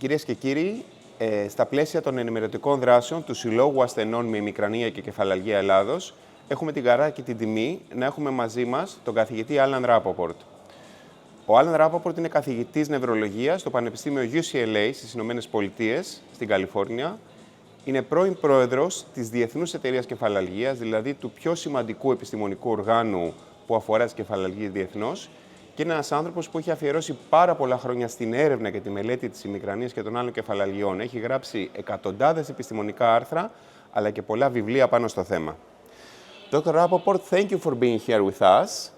Κυρίες και κύριοι, στα πλαίσια των ενημερωτικών δράσεων του Συλλόγου Ασθενών με Ημικρανία και Κεφαλαλγία Ελλάδος, έχουμε την χαρά και την τιμή να έχουμε μαζί μας τον καθηγητή Άλαν Ράποπορτ. Ο Άλαν Ράποπορτ είναι καθηγητής νευρολογίας στο Πανεπιστήμιο GSL στις Ηνωμένες Πολιτείες, στην Καλιφόρνια. Είναι πρώην πρόεδρος της Διεθνούς Εταιρείας Κεφαλαλγίας, δηλαδή του πιο σημαντικού επιστημονικού οργάνου που αφορά τις κεφαλαλγίες διεθνώς. Και είναι ένας άνθρωπος που έχει αφιερώσει πάρα πολλά χρόνια στην έρευνα και τη μελέτη της ημικρανίας και των άλλων κεφαλαλγιών. Έχει γράψει εκατοντάδες επιστημονικά άρθρα, αλλά και πολλά βιβλία πάνω στο θέμα. Dr. Rapoport, thank you for being here with us.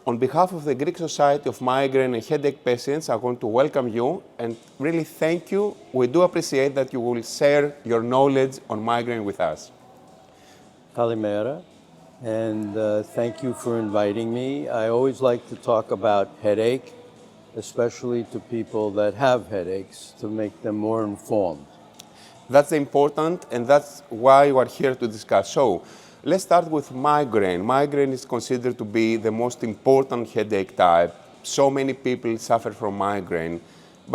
On behalf of the Greek Society of Migraine and Headache Patients, I want to welcome you and really thank you. We do appreciate that you will share your knowledge on migraine with us. Kalimera. And thank you for inviting me. I always like to talk about headache, especially to people that have headaches, to make them more informed. That's important, and that's why you are here to discuss. So, let's start with migraine. Migraine is considered to be the most important headache type. So many people suffer from migraine,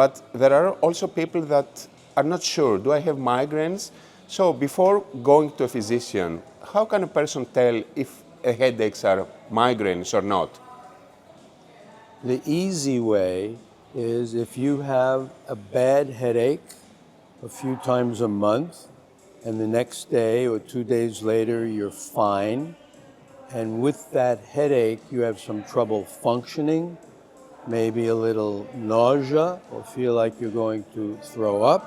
but there are also people that are not sure, do I have migraines? So, before going to a physician, how can a person tell if headaches are migraines or not? The easy way is if you have a bad headache a few times a month, and the next day or 2 days later you're fine, and with that headache you have some trouble functioning, maybe a little nausea or feel like you're going to throw up,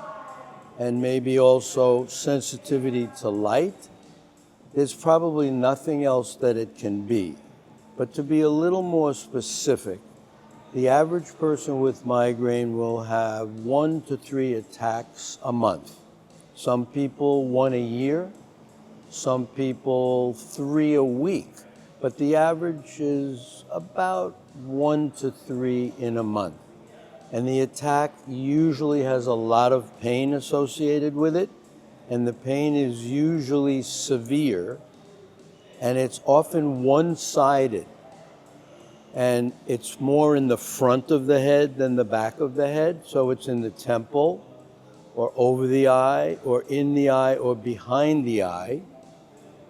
and maybe also sensitivity to light, there's probably nothing else that it can be. But to be a little more specific, the average person with migraine will have 1 to 3 attacks a month. Some people 1 a year, some people 3 a week, but the average is about 1 to 3 in a month. And the attack usually has a lot of pain associated with it, and the pain is usually severe, and it's often one-sided. And it's more in the front of the head than the back of the head, so it's in the temple, or over the eye, or in the eye, or behind the eye.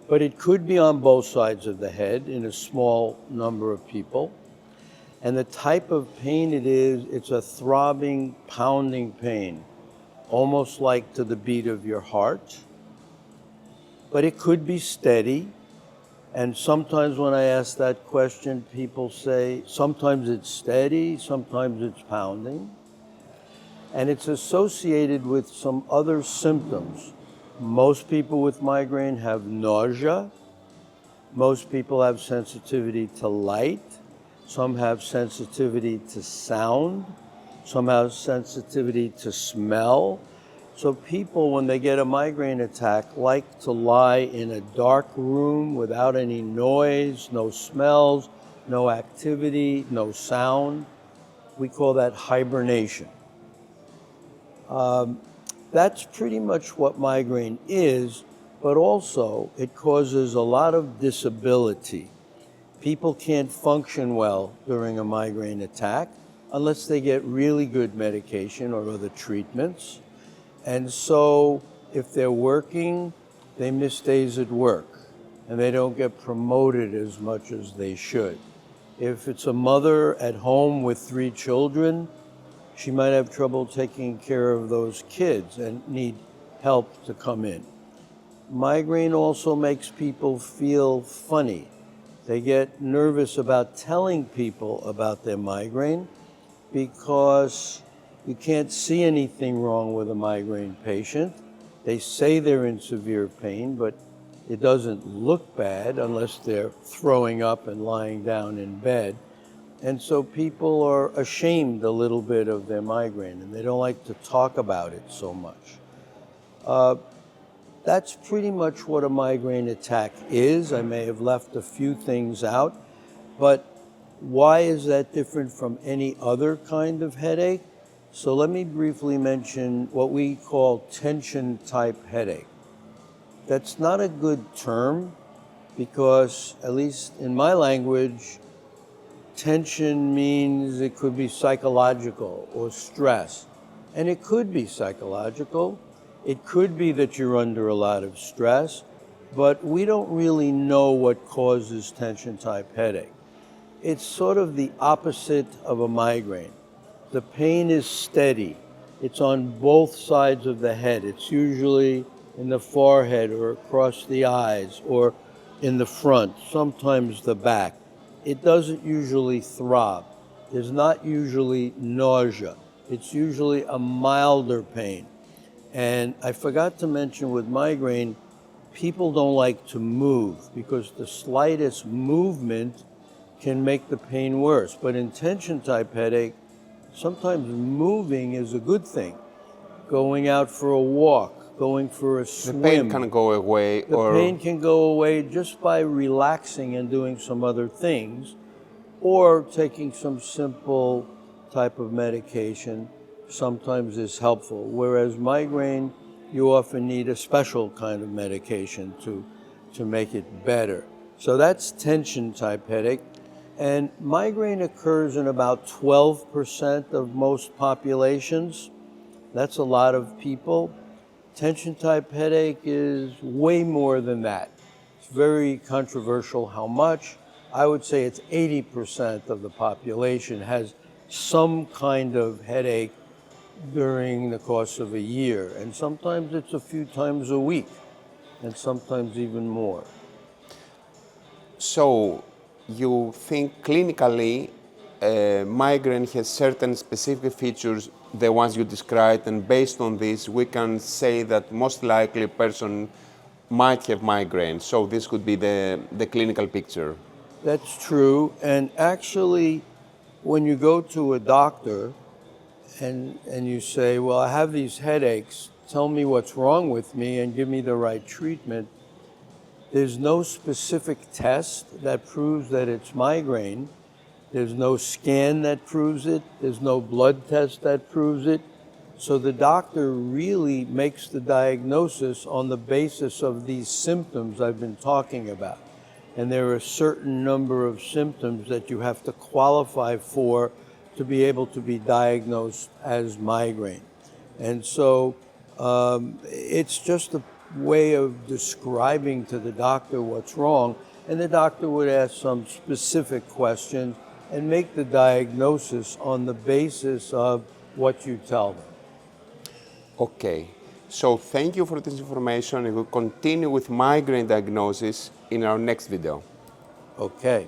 But it could be on both sides of the head in a small number of people. And the type of pain it is, it's a throbbing, pounding pain, almost like to the beat of your heart. But it could be steady. And sometimes when I ask that question, people say, sometimes it's steady, sometimes it's pounding. And it's associated with some other symptoms. Most people with migraine have nausea. Most people have sensitivity to light. Some have sensitivity to sound. Some have sensitivity to smell. So people, when they get a migraine attack, like to lie in a dark room without any noise, no smells, no activity, no sound. We call that hibernation. That's pretty much what migraine is, but also it causes a lot of disability. People can't function well during a migraine attack unless they get really good medication or other treatments. And so if they're working, they miss days at work and they don't get promoted as much as they should. If it's a mother at home with 3 children, she might have trouble taking care of those kids and need help to come in. Migraine also makes people feel funny. They get nervous about telling people about their migraine because you can't see anything wrong with a migraine patient. They say they're in severe pain, but it doesn't look bad unless they're throwing up and lying down in bed. And so people are ashamed a little bit of their migraine, and they don't like to talk about it so much. That's pretty much what a migraine attack is. I may have left a few things out, but why is that different from any other kind of headache? So let me briefly mention what we call tension type headache. That's not a good term because, at least in my language, tension means it could be psychological or stress. And it could be psychological. It could be that you're under a lot of stress, but we don't really know what causes tension type headache. It's sort of the opposite of a migraine. The pain is steady. It's on both sides of the head. It's usually in the forehead or across the eyes or in the front, sometimes the back. It doesn't usually throb. There's not usually nausea. It's usually a milder pain. And I forgot to mention with migraine, people don't like to move because the slightest movement can make the pain worse. But in tension type headache, sometimes moving is a good thing. Going out for a walk, going for a swim. The pain can go away, The pain can go away just by relaxing and doing some other things, or taking some simple type of medication sometimes is helpful. Whereas migraine, you often need a special kind of medication to make it better. So that's tension type headache. And migraine occurs in about 12% of most populations. That's a lot of people. Tension type headache is way more than that. It's very controversial how much. I would say it's 80% of the population has some kind of headache during the course of a year. And sometimes it's a few times a week, and sometimes even more. So, you think clinically migraine has certain specific features, the ones you described, and based on this, we can say that most likely a person might have migraine. So this could be the clinical picture. That's true. And actually, when you go to a doctor and you say, well, I have these headaches, tell me what's wrong with me and give me the right treatment, there's no specific test that proves that it's migraine. There's no scan that proves it. There's no blood test that proves it. So the doctor really makes the diagnosis on the basis of these symptoms I've been talking about. And there are a certain number of symptoms that you have to qualify for to be able to be diagnosed as migraine. And so it's just a way of describing to the doctor what's wrong, and the doctor would ask some specific questions and make the diagnosis on the basis of what you tell them. Okay, so thank you for this information, and we'll continue with migraine diagnosis in our next video. Okay.